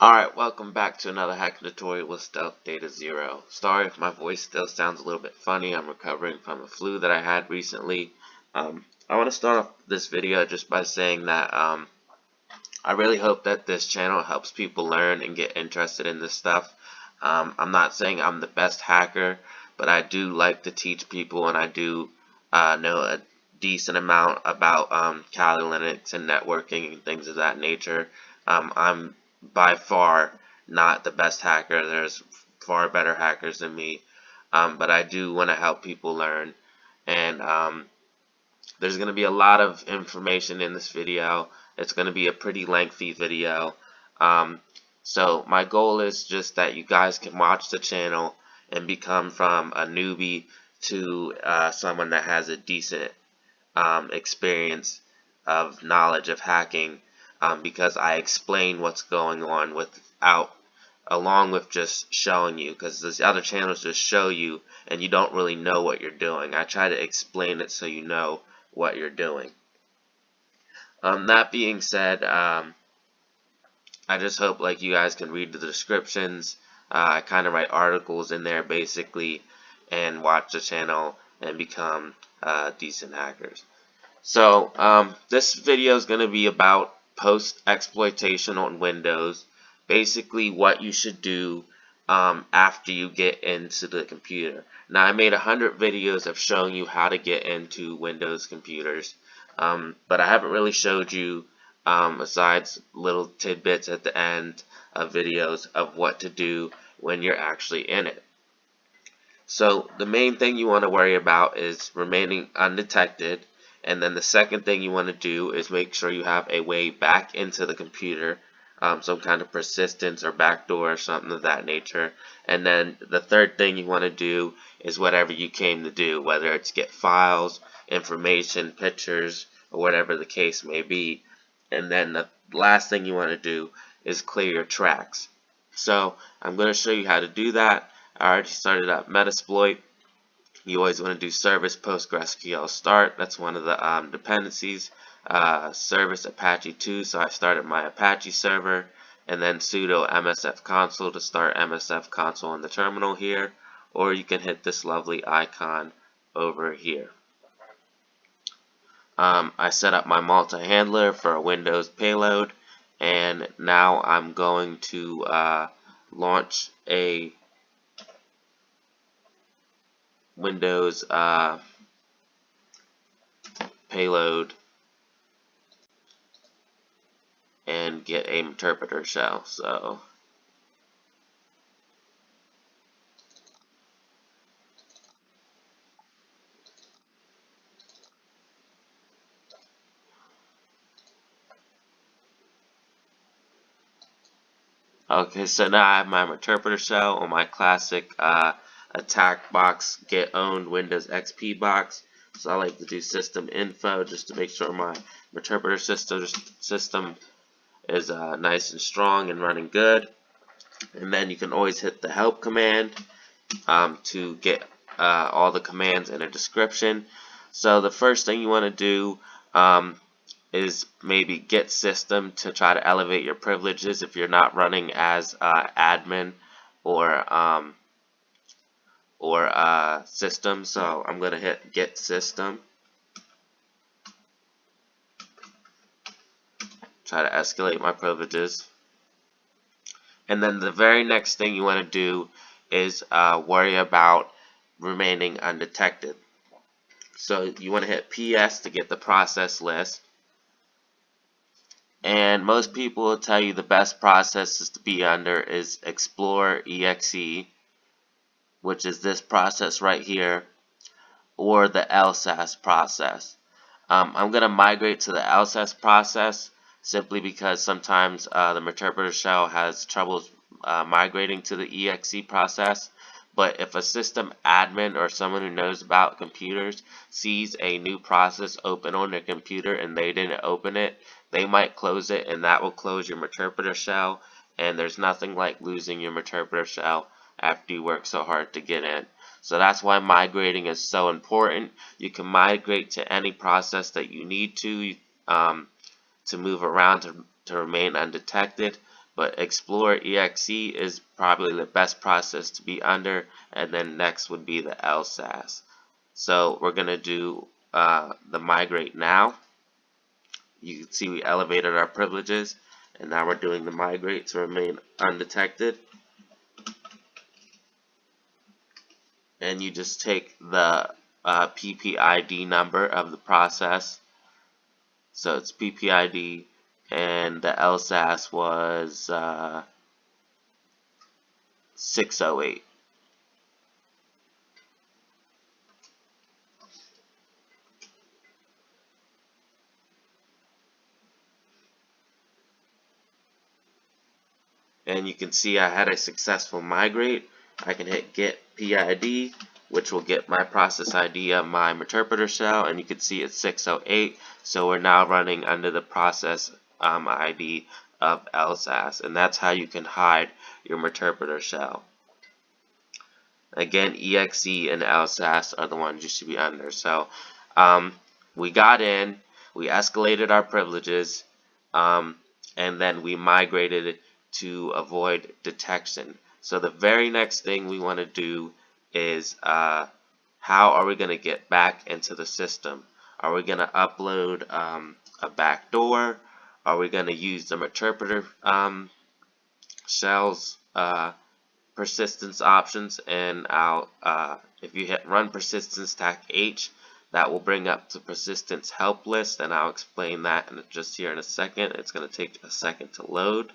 Alright, welcome back to another hacking tutorial with Stealth Data Zero. Sorry if my voice still sounds a little bit funny. I'm recovering from a flu that I had recently. I want to start off this video just by saying that I really hope that this channel helps people learn and get interested in this stuff. I'm not saying I'm the best hacker, but I do like to teach people, and I do know a decent amount about Kali Linux and networking and things of that nature. I'm by far not the best hacker. There's far better hackers than me, but I do want to help people learn, and there's going to be a lot of information in this video. It's going to be a pretty lengthy video, so my goal is just that you guys can watch the channel and become from a newbie to someone that has a decent experience of knowledge of hacking, because I explain what's going on along with just showing you, because these other channels just show you and you don't really know what you're doing. I try to explain it so you know what you're doing. That being said, I just hope you guys can read the descriptions. I kind of write articles in there basically, and watch the channel and become decent hackers. So this video is going to be about post-exploitation on Windows, basically what you should do after you get into the computer. Now, I made 100 videos of showing you how to get into Windows computers, but I haven't really showed you, besides little tidbits at the end of videos, of what to do when you're actually in it. So the main thing you want to worry about is remaining undetected. And then the second thing you want to do is make sure you have a way back into the computer, some kind of persistence or backdoor or something of that nature. And then the third thing you want to do is whatever you came to do, whether it's get files, information, pictures, or whatever the case may be. And then the last thing you want to do is clear your tracks. So I'm going to show you how to do that. I already started up Metasploit. You always want to do service PostgreSQL start. That's one of the dependencies. Service Apache 2, so I started my Apache server, and then sudo msf console to start msf console in the terminal here, or you can hit this lovely icon over here. I set up my multi-handler for a Windows payload, and now I'm going to launch a Windows payload and get a Metepreter shell. So okay, so now I have my Metepreter shell on my classic attack box, get owned Windows XP box. So I like to do system info just to make sure my Metepreter system is nice and strong and running good. And then you can always hit the help command to get all the commands in a description. So the first thing you want to do is maybe get system to try to elevate your privileges if you're not running as admin or system. So I'm going to hit get system. Try to escalate my privileges. And then the very next thing you want to do is worry about remaining undetected. So you want to hit PS to get the process list. And most people will tell you the best processes to be under is Explorer.exe, which is this process right here, or the LSAS process. I'm going to migrate to the LSAS process simply because sometimes the Metepreter shell has troubles migrating to the exe process. But if a system admin or someone who knows about computers sees a new process open on their computer and they didn't open it, they might close it, and that will close your Metepreter shell. And there's nothing like losing your Metepreter shell after you work so hard to get in. So that's why migrating is so important. You can migrate to any process that you need to move around to remain undetected. but Explore EXE is probably the best process to be under, and then next would be the LSAS. So we're going to do the migrate now. You can see we elevated our privileges, and now we're doing the migrate to remain undetected. And you just take the PPID number of the process. So it's PPID, and the LSAS was 608. And you can see I had a successful migrate. I can hit get PID, which will get my process ID of my Metepreter shell, and you can see it's 608. So we're now running under the process ID of LSAS, and that's how you can hide your Metepreter shell. Again, EXE and LSAS are the ones you should be under. So we got in, we escalated our privileges, and then we migrated it to avoid detection. So the very next thing we want to do is how are we going to get back into the system? Are we going to upload a backdoor? Are we going to use the Metepreter shell's persistence options? And if you hit run persistence tac H, that will bring up the persistence help list, and I'll explain that just here in a second. It's going to take a second to load.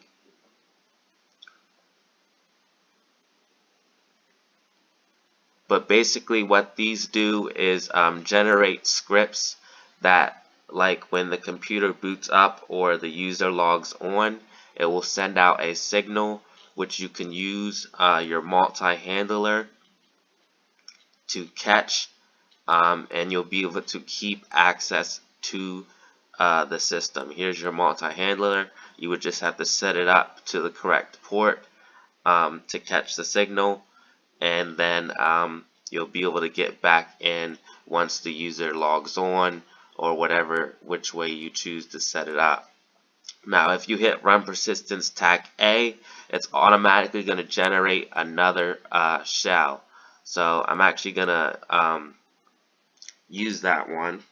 But basically what these do is generate scripts that, like when the computer boots up or the user logs on, it will send out a signal which you can use your multi-handler to catch, and you'll be able to keep access to the system. Here's your multi-handler. You would just have to set it up to the correct port to catch the signal, and then you'll be able to get back in once the user logs on, or which way you choose to set it up. Now if you hit run persistence tac A, it's automatically going to generate another shell. So I'm actually going to use that one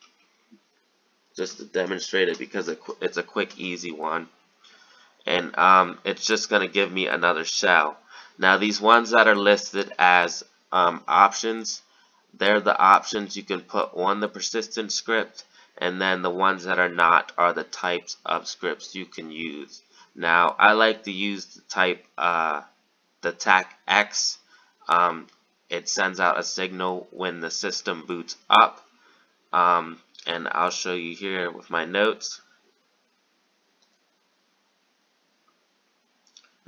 just to demonstrate it, because it's a quick, easy one. And it's just going to give me another shell. Now these ones that are listed as options, they're the options you can put on the persistent script, and then the ones that are not are the types of scripts you can use. Now I like to use the type the tac X. It sends out a signal when the system boots up, and I'll show you here with my notes.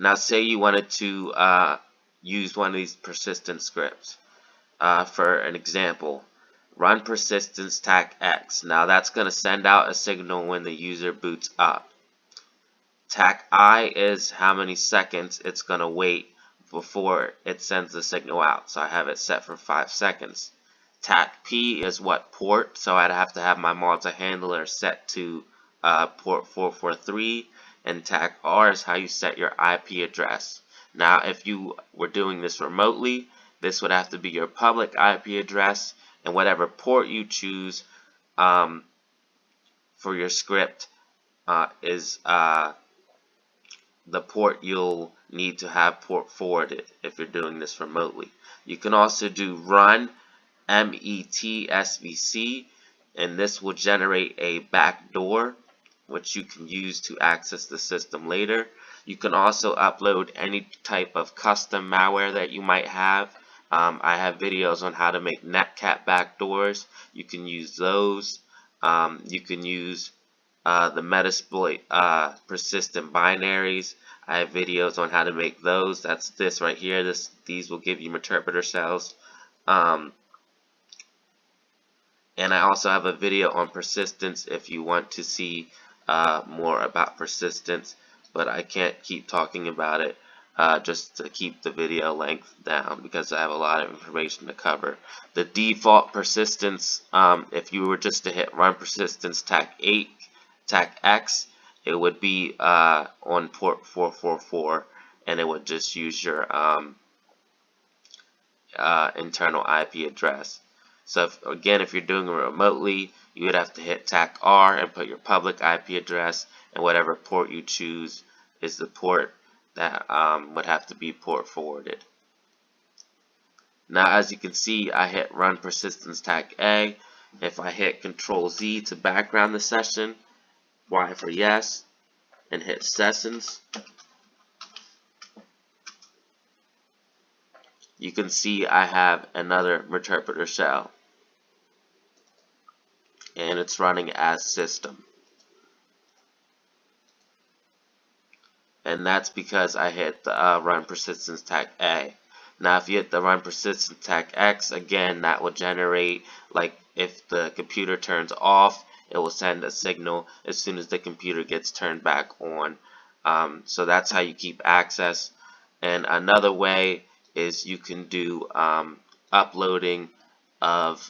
Now say you wanted to use one of these persistent scripts. For an example, run persistence tac X. Now that's going to send out a signal when the user boots up. Tac I is how many seconds it's going to wait before it sends the signal out. So I have it set for 5 seconds. Tac P is what port, so I'd have to have my multi-handler set to port 443. And tac R is how you set your IP address. Now if you were doing this remotely, this would have to be your public IP address, and whatever port you choose for your script is the port you'll need to have port forwarded if you're doing this remotely. You can also do run METSVC, and this will generate a backdoor which you can use to access the system later. You can also upload any type of custom malware that you might have. I have videos on how to make netcat backdoors. You can use those. You can use the Metasploit persistent binaries. I have videos on how to make those. That's this right here. These will give you Metepreter shells. And I also have a video on persistence if you want to see more about persistence, but I can't keep talking about it just to keep the video length down, because I have a lot of information to cover. The default persistence, if you were just to hit run persistence tac X, it would be on port 444, and it would just use your internal IP address. So if you're doing it remotely, you would have to hit TAC R and put your public IP address, and whatever port you choose is the port that would have to be port forwarded. Now, as you can see, I hit Run Persistence TAC A. If I hit Control Z to background the session, Y for yes, and hit Sessions, you can see I have another Metepreter shell, and it's running as system. And that's because I hit the Run Persistence TAC A. Now, if you hit the Run Persistence TAC X, again, that will generate, like, if the computer turns off, it will send a signal as soon as the computer gets turned back on. So that's how you keep access. And another way is you can do uploading of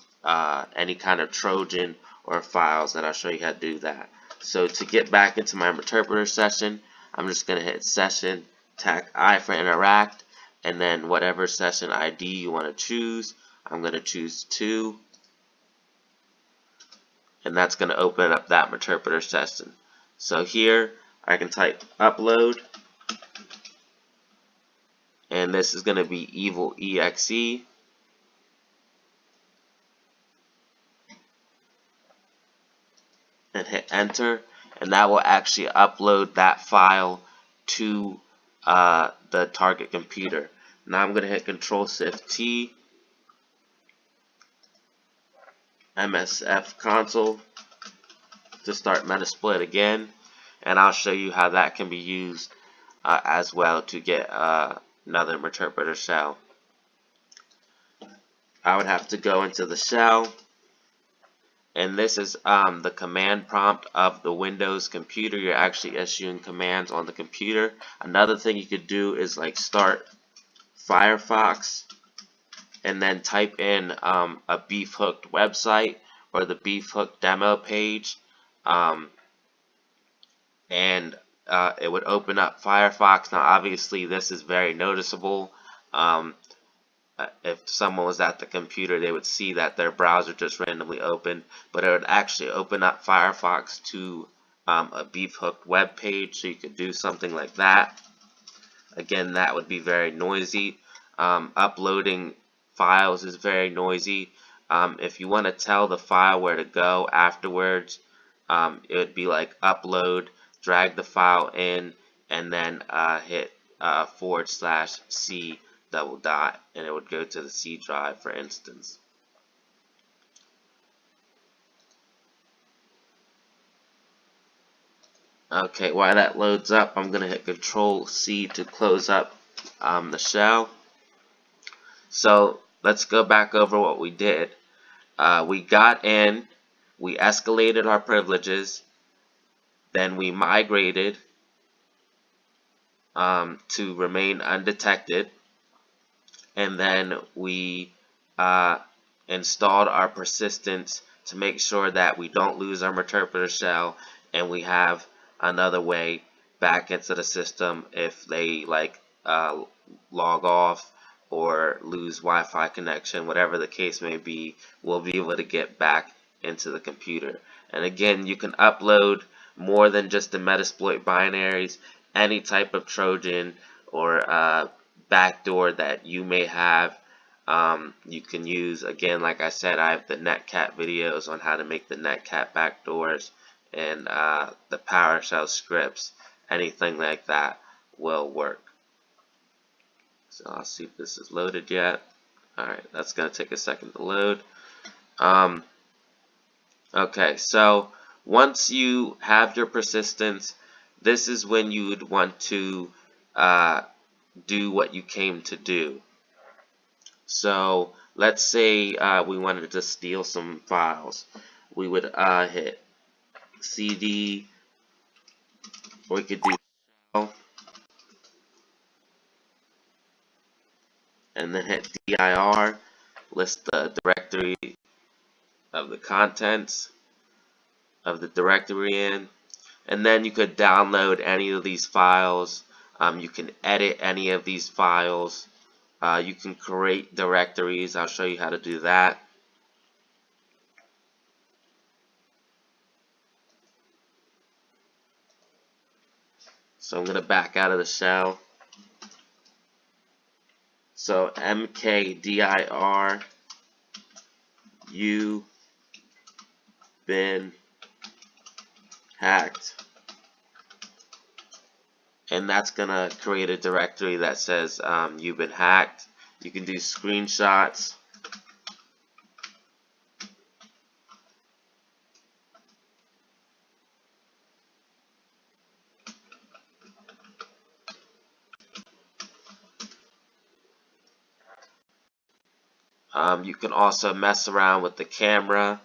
any kind of Trojan or files, and I'll show you how to do that. So to get back into my Metepreter session, I'm just going to hit Session, TAC I for Interact, and then whatever session ID you want to choose, I'm going to choose 2, and that's going to open up that Metepreter session. So here I can type upload, and this is going to be evil exe, and hit enter, and that will actually upload that file to the target computer. Now I'm going to hit Control Shift T, MSF console to start Metasploit again, and I'll show you how that can be used as well to get another Metepreter shell. I would have to go into the shell, and this is the command prompt of the Windows computer. You're actually issuing commands on the computer. Another thing you could do is like start Firefox and then type in a beef hooked website or the beef hook demo page, and it would open up Firefox. Now obviously this is very noticeable. If someone was at the computer, they would see that their browser just randomly opened, but it would actually open up Firefox to a beef hooked web page, so you could do something like that. Again, that would be very noisy. Uploading files is very noisy. If you want to tell the file where to go afterwards, it would be like upload, drag the file in, and then hit /C double dot, and it would go to the C drive, for instance. Okay, while that loads up, I'm going to hit Control C to close up the shell. So let's go back over what we did. We got in, we escalated our privileges, then we migrated to remain undetected, and then we installed our persistence to make sure that we don't lose our Metepreter shell, and we have another way back into the system if they like log off or lose Wi-Fi connection, whatever the case may be. We'll be able to get back into the computer. And again, you can upload more than just the Metasploit binaries. Any type of Trojan or backdoor that you may have, you can use. Again, like I said, I have the netcat videos on how to make the netcat backdoors, and the PowerShell scripts. Anything like that will work. So I'll see if this is loaded yet. Alright, that's going to take a second to load. Okay, so once you have your persistence, this is when you would want to do what you came to do. So let's say we wanted to steal some files. We would hit CD, or we could do shell, and then hit dir, list the directory of the contents of the directory in, And then you could download any of these files. You can edit any of these files. You can create directories. I'll show you how to do that. So I'm going to back out of the shell. So mkdir you been hacked, and that's gonna create a directory that says you've been hacked. You can do screenshots. You can also mess around with the camera.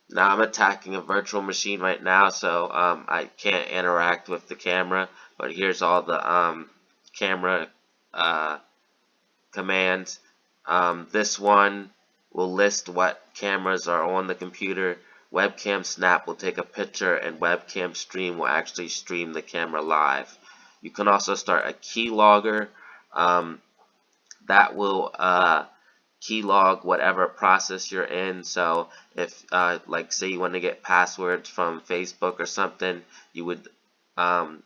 Now I'm attacking a virtual machine right now, so I can't interact with the camera, but here's all the camera commands. This one will list what cameras are on the computer. Webcam snap will take a picture, and webcam stream will actually stream the camera live. You can also start a keylogger that will keylog whatever process you're in. So if like say you want to get passwords from Facebook or something, you would go,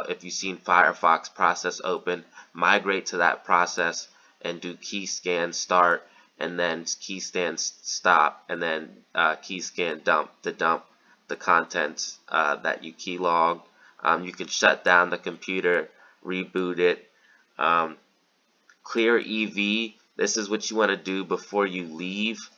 if you've seen Firefox process open, migrate to that process and do key scan start, and then key scan stop, and then key scan dump the contents that you keylog. You can shut down the computer, reboot it. Clear EV, this is what you want to do before you leave.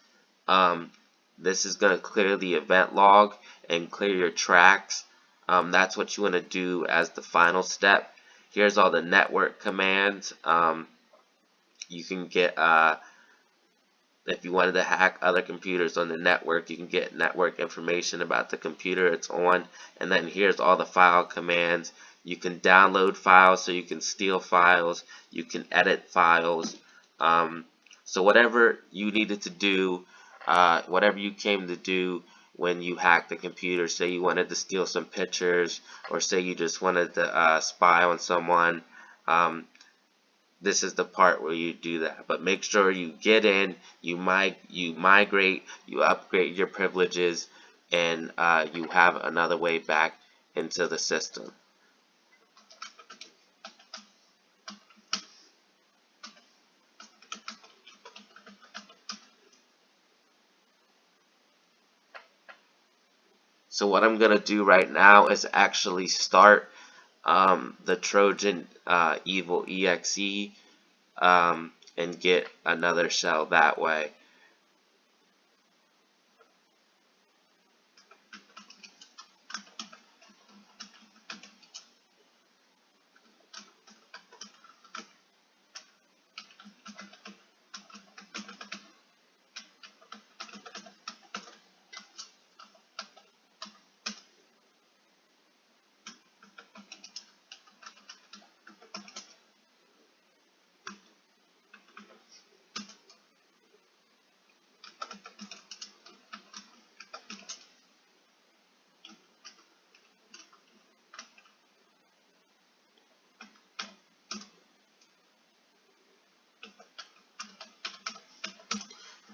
This is going to clear the event log and clear your tracks. That's what you want to do as the final step. Here's all the network commands. You can get, if you wanted to hack other computers on the network, you can get network information about the computer it's on. And then here's all the file commands. You can download files, so you can steal files. You can edit files. So whatever you needed to do, whatever you came to do when you hacked the computer, say you wanted to steal some pictures, or say you just wanted to spy on someone, this is the part where you do that. But make sure you get in, you migrate, you upgrade your privileges, and you have another way back into the system. So what I'm going to do right now is actually start the Trojan Evil EXE and get another shell that way.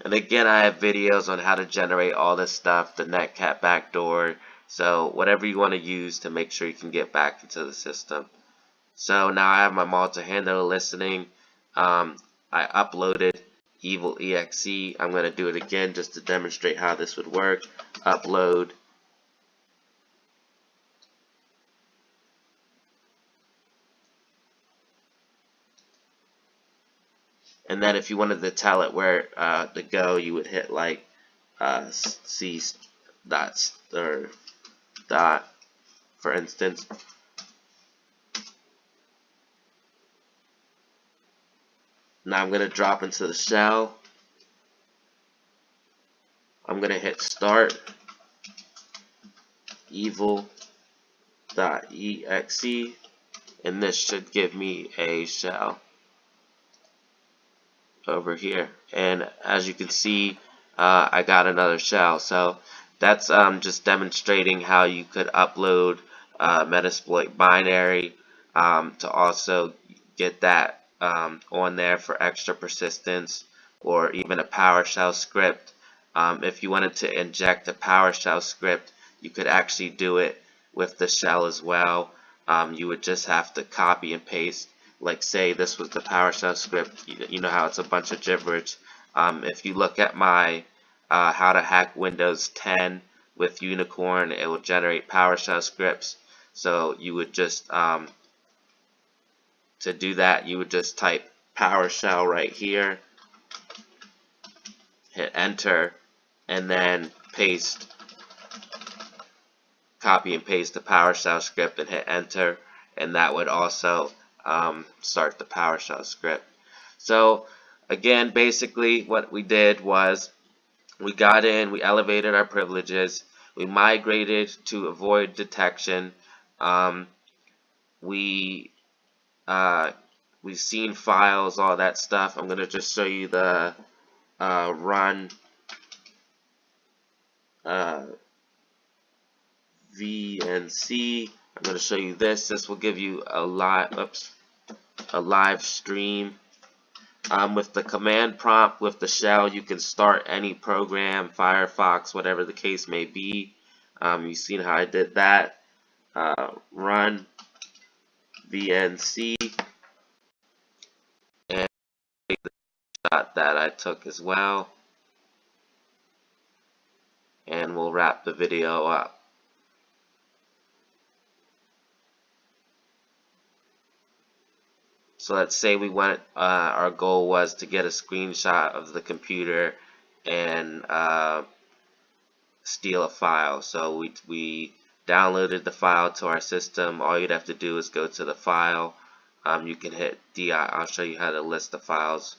And again, I have videos on how to generate all this stuff, the netcat backdoor, so whatever you want to use to make sure you can get back into the system. So now I have my multi-handler listening. I uploaded Evil EXE. I'm going to do it again just to demonstrate how this would work. Upload. And then if you wanted to tell it where to go, you would hit like C dot or dot, for instance. Now I'm going to drop into the shell. I'm going to hit start evil.exe, and this should give me a shell over here. And as you can see, I got another shell. So that's just demonstrating how you could upload Metasploit binary to also get that on there for extra persistence, or even a PowerShell script. If you wanted to inject a PowerShell script, you could actually do it with the shell as well. You would just have to copy and paste. Like, say this was the PowerShell script. You know how it's a bunch of gibberish. If you look at my how to hack Windows 10 with Unicorn, it will generate PowerShell scripts. So you would just to do that, you would just type PowerShell right here, hit enter, and then copy and paste the PowerShell script and hit enter, and that would also start the PowerShell script. So again, basically what we did was we got in, we elevated our privileges, we migrated to avoid detection, we've seen files, all that stuff. I'm going to just show you the run VNC. I'm going to show you this. This will give you a live stream. With the command prompt, with the shell, you can start any program, Firefox, whatever the case may be. You've seen how I did that. Run VNC, and the shot that I took as well, and we'll wrap the video up. So let's say we want, our goal was to get a screenshot of the computer and steal a file. So we downloaded the file to our system. All you'd have to do is go to the file. You can hit DI. I'll show you how to list the files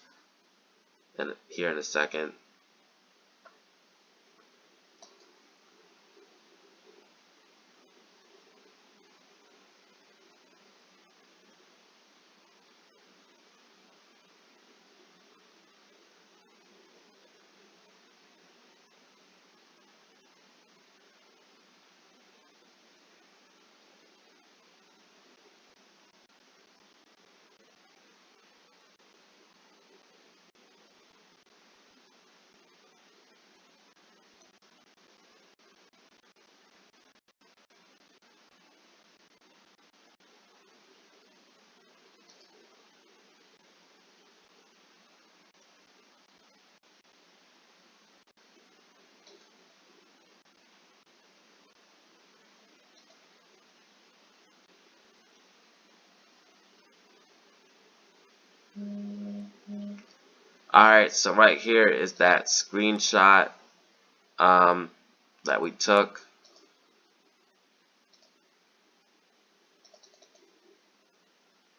here in a second. Alright, so right here is that screenshot that we took.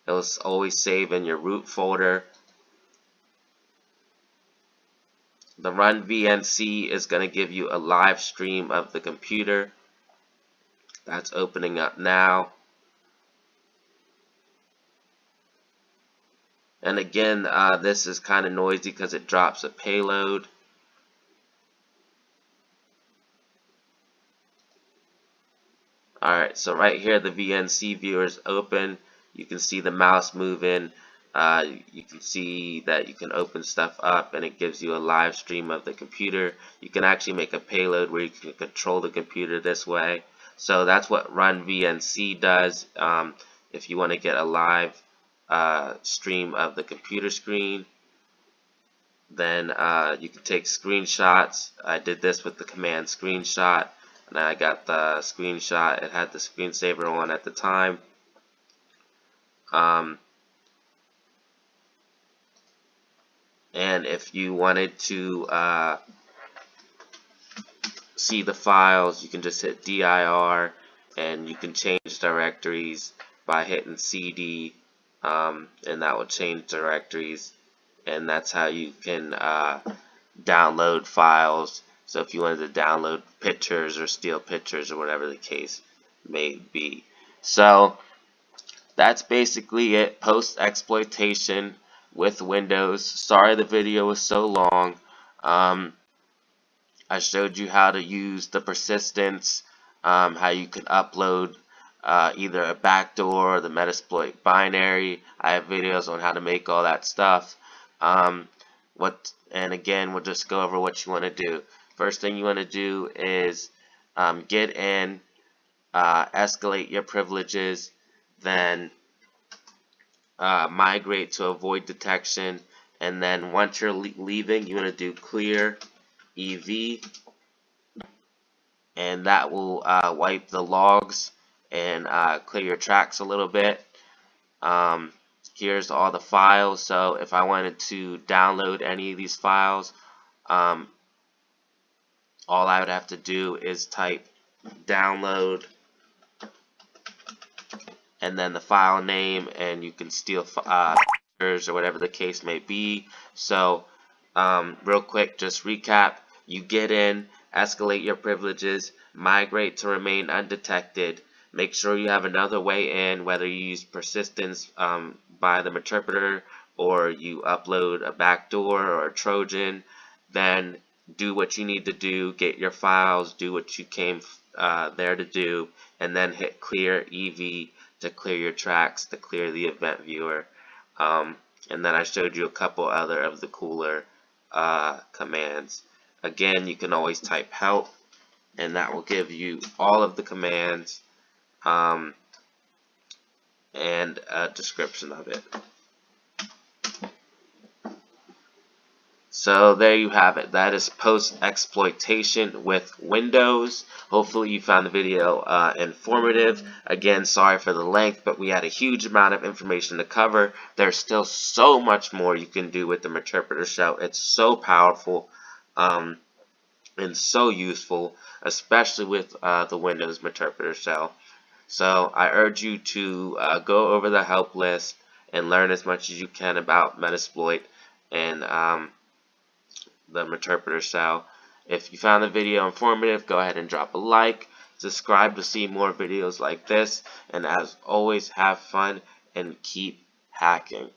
It was always saved in your root folder. The run VNC is going to give you a live stream of the computer. That's opening up now. And again, this is kind of noisy because it drops a payload. Alright, so right here the VNC viewer is open. You can see the mouse moving. You can see that you can open stuff up, and it gives you a live stream of the computer. You can actually make a payload where you can control the computer this way. So that's what run VNC does. If you want to get a live stream of the computer screen, then you can take screenshots. I did this with the command screenshot, and I got the screenshot. It had the screensaver on at the time. And if you wanted to see the files, you can just hit dir, and you can change directories by hitting CD, and that will change directories, and that's how you can download files. So if you wanted to download pictures or steal pictures or whatever the case may be. So that's basically it. Post exploitation with Windows. Sorry the video was so long. I showed you how to use the persistence, how you can upload either a backdoor or the Metasploit binary. I have videos on how to make all that stuff. And again, we'll just go over what you want to do. First thing you want to do is get in, escalate your privileges, then migrate to avoid detection, and then once you're leaving, you want to do clear EV, and that will wipe the logs and clear your tracks a little bit. Here's all the files. So if I wanted to download any of these files, all I would have to do is type download and then the file name, and you can steal pictures or whatever the case may be. So real quick, just recap. You get in, escalate your privileges, migrate to remain undetected. Make sure you have another way in, whether you use persistence by the Metepreter or you upload a backdoor or a Trojan. Then do what you need to do, get your files, do what you came there to do, and then hit clear EV to clear your tracks, to clear the event viewer. And then I showed you a couple other of the cooler commands. Again, you can always type help, and that will give you all of the commands and a description of it. So there you have it. That is post-exploitation with Windows. Hopefully you found the video informative. Again, sorry for the length, but we had a huge amount of information to cover. There's still so much more you can do with the Metepreter shell. It's so powerful and so useful, especially with the Windows Metepreter shell. So I urge you to go over the help list and learn as much as you can about Metasploit and the Metepreter shell. If you found the video informative, go ahead and drop a like, subscribe to see more videos like this, and as always, have fun and keep hacking.